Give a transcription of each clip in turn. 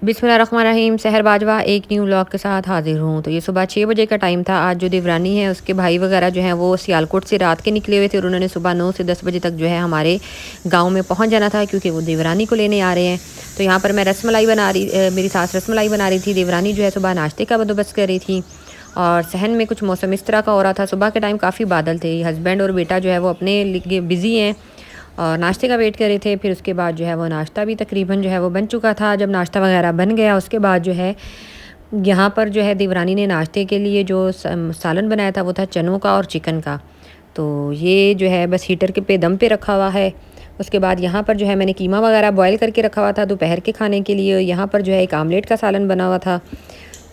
बिस्मिल्लाहिर्रहमानिर्रहीम। सहर बाजवा एक न्यू व्लॉग के साथ हाजिर हूँ। तो ये सुबह 6 बजे का टाइम था। आज जो देवरानी है उसके भाई वगैरह जो हैं वो सियालकोट से रात के निकले हुए थे और उन्होंने सुबह 9 से 10 बजे तक जो है हमारे गांव में पहुंच जाना था, क्योंकि वो देवरानी को लेने आ रहे हैं। तो यहाँ पर मैं रसमलाई बना रही मेरी सास रसमलाई बना रही थी। देवरानी जो है सुबह नाश्ते का बंदोबस्त कर रही थी और सहन में कुछ मौसम इस तरह का हो रहा था। सुबह के टाइम काफ़ी बादल थे। हस्बैंड और बेटा जो है वो अपने लिए बिज़ी हैं और नाश्ते का वेट कर रहे थे। फिर उसके बाद जो है वो नाश्ता भी तकरीबन जो है वो बन चुका था। जब नाश्ता वगैरह बन गया उसके बाद जो है यहाँ पर जो है देवरानी ने नाश्ते के लिए जो सालन बनाया था वो था चनों का और चिकन का। तो ये जो है बस हीटर के पे दम पे रखा हुआ है। उसके बाद यहाँ पर जो है मैंने कीमा वगैरह बॉयल करके रखा हुआ था दोपहर के खाने के लिए। यहाँ पर जो है एक आमलेट का सालन बना हुआ था।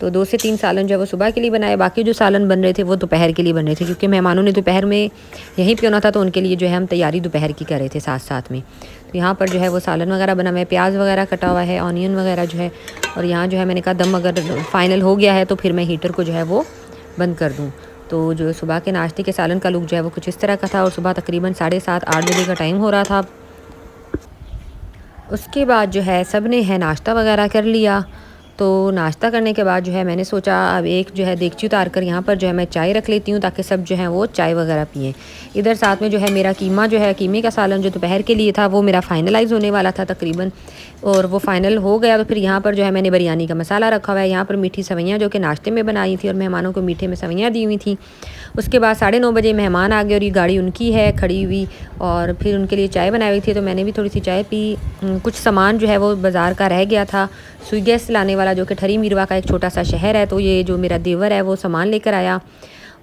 तो 2 से 3 सालन जो है वो सुबह के लिए बनाए, बाकी जो सालन बन रहे थे वो दोपहर के लिए बन रहे थे, क्योंकि मेहमानों ने दोपहर में यहीं पे होना था। तो उनके लिए जो है हम तैयारी दोपहर की कर रहे थे साथ साथ में। तो यहाँ पर जो है वो सालन वगैरह बना हुआ है, प्याज वगैरह कटा हुआ है, ऑनियन वगैरह जो है। और यहाँ जो है मैंने कहा दम अगर फाइनल हो गया है तो फिर मैं हीटर को जो है वो बंद कर दूँ। तो जो सुबह के नाश्ते के सालन का लुक जो है वो कुछ इस तरह का था। और सुबह तकरीबन 7:30-8 बजे का टाइम हो रहा था। उसके बाद जो है सब ने है नाश्ता वगैरह कर लिया। तो नाश्ता करने के बाद जो है मैंने सोचा अब एक जो है देगची उतार कर यहाँ पर जो है मैं चाय रख लेती हूँ, ताकि सब जो है वो चाय वगैरह पिएँ। इधर साथ में जो है मेरा कीमा जो है कीमे का सालन जो दोपहर के लिए था वो मेरा फाइनलाइज़ होने वाला था तकरीबन, और वो फ़ाइनल हो गया। तो फिर यहाँ पर जो है मैंने बिरयानी का मसाला रखा हुआ है। यहाँ पर मीठी सवैयाँ जो कि नाश्ते में बनाई थी और मेहमानों को मीठे में सवैयाँ दी हुई थी। उसके बाद 9:30 बजे मेहमान आ गए और ये गाड़ी उनकी है खड़ी हुई, और फिर उनके लिए चाय बनाई हुई थी। तो मैंने भी थोड़ी सी चाय पी। कुछ सामान जो है वो बाज़ार का रह गया था। सुई गैस लाने वाला जो कि ठरी मीरवा का एक छोटा सा शहर है, तो ये जो मेरा देवर है वो सामान लेकर आया।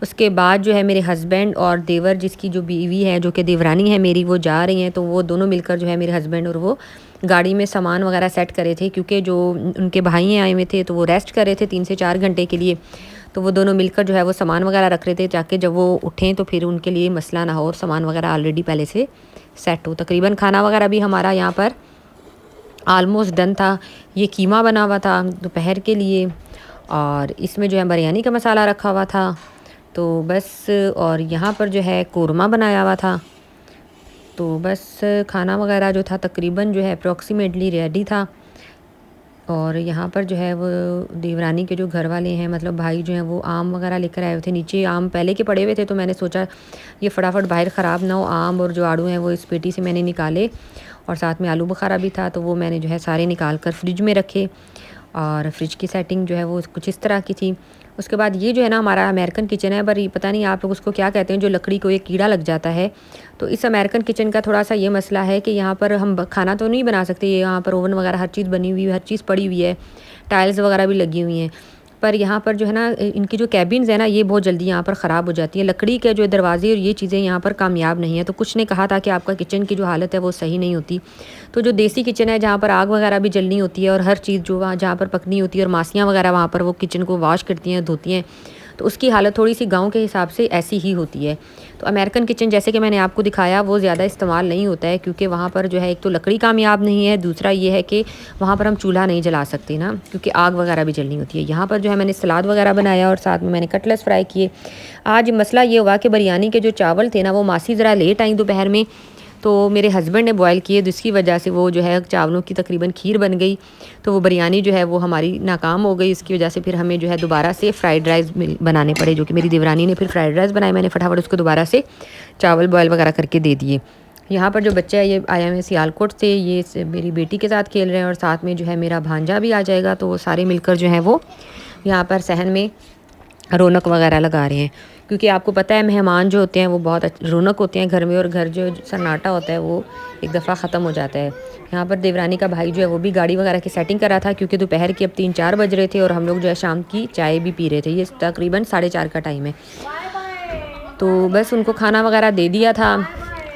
उसके बाद जो है मेरे हस्बैंड और देवर जिसकी जो बीवी है जो कि देवरानी है मेरी, वो जा रही हैं। तो वो दोनों मिलकर जो है मेरे हस्बैंड और वो गाड़ी में सामान वगैरह सेट करे थे, क्योंकि जो उनके भाई आए हुए थे तो वो रेस्ट कर रहे थे 3 से 4 घंटे के लिए। तो वो दोनों मिलकर जो है वो सामान वगैरह रख रहे थे, ताकि जब वो उठें तो फिर उनके लिए मसला ना हो और सामान वगैरह ऑलरेडी पहले से सेट हो। तकरीबन खाना वगैरह भी हमारा यहाँ पर ऑलमोस्ट डन था। ये कीमा बना हुआ था दोपहर के लिए, और इसमें जो है बिरयानी का मसाला रखा हुआ था। तो बस, और यहाँ पर जो है कोरमा बनाया हुआ था। तो बस खाना वगैरह जो था तकरीबन जो है अप्रॉक्सीमेटली रेडी था। और यहाँ पर जो है वो देवरानी के जो घर वाले हैं, मतलब भाई जो हैं, वो आम वगैरह लेकर आए हुए थे। नीचे आम पहले के पड़े हुए थे, तो मैंने सोचा ये फटाफट बाहर ख़राब ना हो। आम और जो आड़ू हैं वो इस पेटी से मैंने निकाले, और साथ में आलू बुखारा भी था, तो वो मैंने जो है सारे निकाल कर फ्रिज में रखे। और फ्रिज की सेटिंग जो है वो कुछ इस तरह की थी। उसके बाद ये जो है ना हमारा अमेरिकन किचन है, पर ये पता नहीं आप लोग उसको क्या कहते हैं, जो लकड़ी को एक कीड़ा लग जाता है। तो इस अमेरिकन किचन का थोड़ा सा ये मसला है कि यहाँ पर हम खाना तो नहीं बना सकते। यहाँ पर ओवन वगैरह हर चीज़ बनी हुई है, हर चीज़ पड़ी हुई है, टाइल्स वगैरह भी लगी हुई हैं। पर यहाँ पर जो है ना इनकी जो कैबिन्स है ना ये बहुत जल्दी यहाँ पर ख़राब हो जाती है। लकड़ी के जो दरवाजे और ये चीज़ें यहाँ पर कामयाब नहीं है। तो कुछ ने कहा था कि आपका किचन की जो हालत है वो सही नहीं होती। तो जो देसी किचन है जहाँ पर आग वगैरह भी जलनी होती है और हर चीज़ जो वहाँ जहाँ पर पकनी होती है और मासियाँ वगैरह वहाँ पर वो किचन को वॉश करती हैं, धोती हैं, तो उसकी हालत थोड़ी सी गांव के हिसाब से ऐसी ही होती है। तो अमेरिकन किचन जैसे कि मैंने आपको दिखाया वो ज़्यादा इस्तेमाल नहीं होता है, क्योंकि वहाँ पर जो है एक तो लकड़ी कामयाब नहीं है, दूसरा ये है कि वहाँ पर हम चूल्हा नहीं जला सकते ना, क्योंकि आग वगैरह भी जलनी होती है। यहाँ पर जो है मैंने सलाद वगैरह बनाया और साथ में मैंने कटलेट्स फ्राई किए। आज मसला ये हुआ कि बिरयानी के जो चावल थे ना वो मासी ज़रा लेट आई दोपहर में, तो मेरे हस्बैंड ने बॉयल किए, जिसकी वजह से वो जो है चावलों की तकरीबन खीर बन गई। तो वो बिरयानी जो है वो हमारी नाकाम हो गई। इसकी वजह से फिर हमें जो है दोबारा से फ्राइड राइस बनाने पड़े, जो कि मेरी देवरानी ने फिर फ्राइड राइस बनाए। मैंने फटाफट उसको दोबारा से चावल बॉयल वगैरह करके दे दिए। यहाँ पर जो बच्चा है ये आया हुए सियालकोट से, ये मेरी बेटी के साथ खेल रहे हैं, और साथ में जो है मेरा भांजा भी आ जाएगा। तो वो सारे मिलकर जो है वो यहाँ पर सहन में रौनक वगैरह लगा रहे हैं, क्योंकि आपको पता है मेहमान जो होते हैं वो बहुत रौनक होते हैं घर में, और घर जो सन्नाटा होता है वो एक दफ़ा ख़त्म हो जाता है। यहाँ पर देवरानी का भाई जो है वो भी गाड़ी वगैरह की सेटिंग कर रहा था, क्योंकि दोपहर के अब 3-4 बज रहे थे और हम लोग जो है शाम की चाय भी पी रहे थे। ये तकरीबन 4:30 का टाइम है। तो बस उनको खाना वगैरह दे दिया था।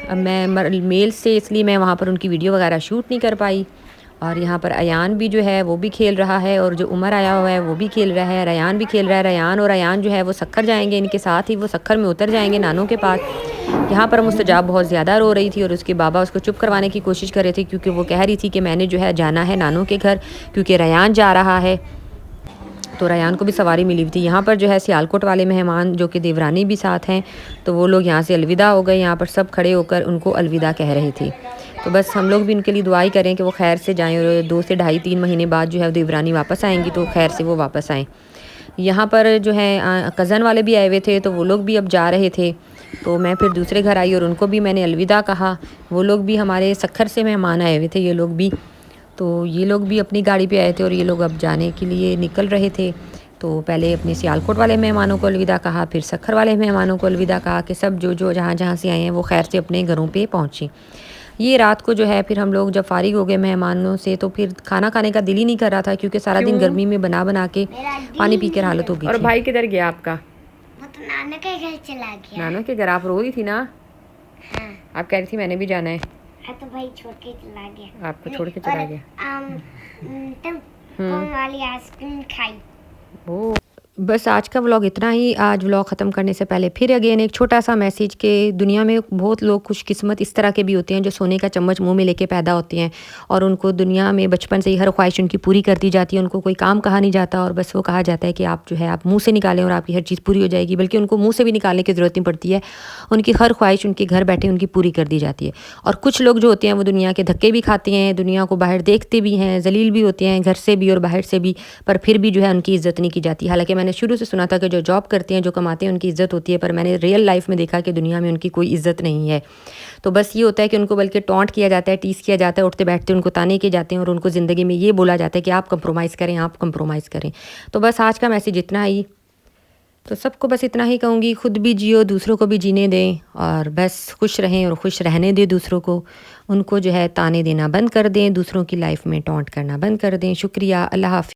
अब मैं मेल से, इसलिए मैं वहाँ पर उनकी वीडियो वगैरह शूट नहीं कर पाई। और यहाँ पर अयान भी जो है वो भी खेल रहा है, और जो उमर आया हुआ है वो भी खेल रहा है, रयान भी खेल रहा है। रयान और अयान जो है वो सक्खर जाएंगे, इनके साथ ही वो सक्खर में उतर जाएंगे नानों के पास। यहाँ पर मुस्तजाब बहुत ज़्यादा रो रही थी और उसके बाबा उसको चुप करवाने की कोशिश कर रहे थे, क्योंकि वो कह रही थी कि मैंने जो है जाना है नानों के घर, क्योंकि रयान जा रहा है। तो रयान को भी सवारी मिली हुई थी। यहाँ पर जो है सियालकोट वाले मेहमान जो कि देवरानी भी साथ हैं, तो वो लोग यहाँ से अलविदा हो गए। यहाँ पर सब खड़े होकर उनको अलविदा कह रहे थे। तो बस हम लोग भी उनके लिए दुआई करें कि वो खैर से जाएँ और 2 से ढाई 3 महीने बाद जो है देवरानी वापस आएँगी, तो खैर से वो वापस आएँ। यहाँ पर जो है कज़न वाले भी आए हुए थे, तो वो लोग भी अब जा रहे थे। तो मैं फिर दूसरे घर आई और उनको भी मैंने अलविदा कहा। वो लोग भी हमारे सखर से मेहमान आए हुए थे ये लोग भी। तो ये लोग भी अपनी गाड़ी पे आए थे और ये लोग अब जाने के लिए निकल रहे थे। तो पहले अपने सियालकोट वाले मेहमानों को अलविदा कहा, फिर सखर वाले मेहमानों को अलविदा कहा कि सब जो जहाँ से आए हैं वो खैर से अपने घरों पे पहुँचे। ये रात को जो है फिर हम लोग जब फारिग हो गए मेहमानों से, तो फिर खाना खाने का दिल ही नहीं कर रहा था, क्योंकि सारा दिन गर्मी में बना के पानी पी कर हालत हो गई और थी। भाई किधर गया आपका? वो तो नाना के घर चला गया। नाना के घर आप रो रही थी ना? हाँ। आप कह रही थी मैंने भी जाना है। हाँ तो भाई छोड़ के चला गया। आपको छोड़ के चला गया। तुम कौन वाली आइसक्रीम खाई? ओ बस आज का व्लॉग इतना ही। आज व्लॉग ख़त्म करने से पहले फिर अगेन एक छोटा सा मैसेज कि दुनिया में बहुत लोग खुशकिस्मत इस तरह के भी होते हैं जो सोने का चम्मच मुंह में लेके पैदा होते हैं, और उनको दुनिया में बचपन से ही हर ख्वाहिश उनकी पूरी कर दी जाती है। उनको कोई काम कहा नहीं जाता और बस वो कहा जाता है कि आप जो है आप मुँह से निकालें और आपकी हर चीज़ पूरी हो जाएगी, बल्कि उनको मुँह से भी निकालने की ज़रूरत नहीं पड़ती है। उनकी हर ख्वाहिश उनके घर बैठे उनकी पूरी कर दी जाती है। और कुछ लोग जो होते हैं वो दुनिया के धक्के भी खाते हैं, दुनिया को बाहर देखते भी हैं, जलील भी होते हैं घर से भी और बाहर से भी, पर फिर भी जो है उनकी इज़्ज़त नहीं की जाती। हालांकि मैंने शुरू से सुना था कि जो जॉब करते हैं, जो कमाते हैं, उनकी इज़्ज़त होती है, पर मैंने रियल लाइफ में देखा कि दुनिया में उनकी कोई इज़्ज़त नहीं है। तो बस ये होता है कि उनको बल्कि टॉन्ट किया जाता है, टीस किया जाता है, उठते बैठते उनको ताने किए जाते हैं और उनको ज़िंदगी में ये बोला जाता है कि आप कंप्रोमाइज़ करें, आप कंप्रोमाइज़ करें। तो बस आज का मैसेज इतना ही। तो सबको बस इतना ही कहूँगी, खुद भी जियो, दूसरों को भी जीने दें, और बस खुश रहें और खुश रहने दें दूसरों को। उनको जो है ताने देना बंद कर दें, दूसरों की लाइफ में टॉन्ट करना बंद कर दें। शुक्रिया, अल्लाह हाफ़िज़।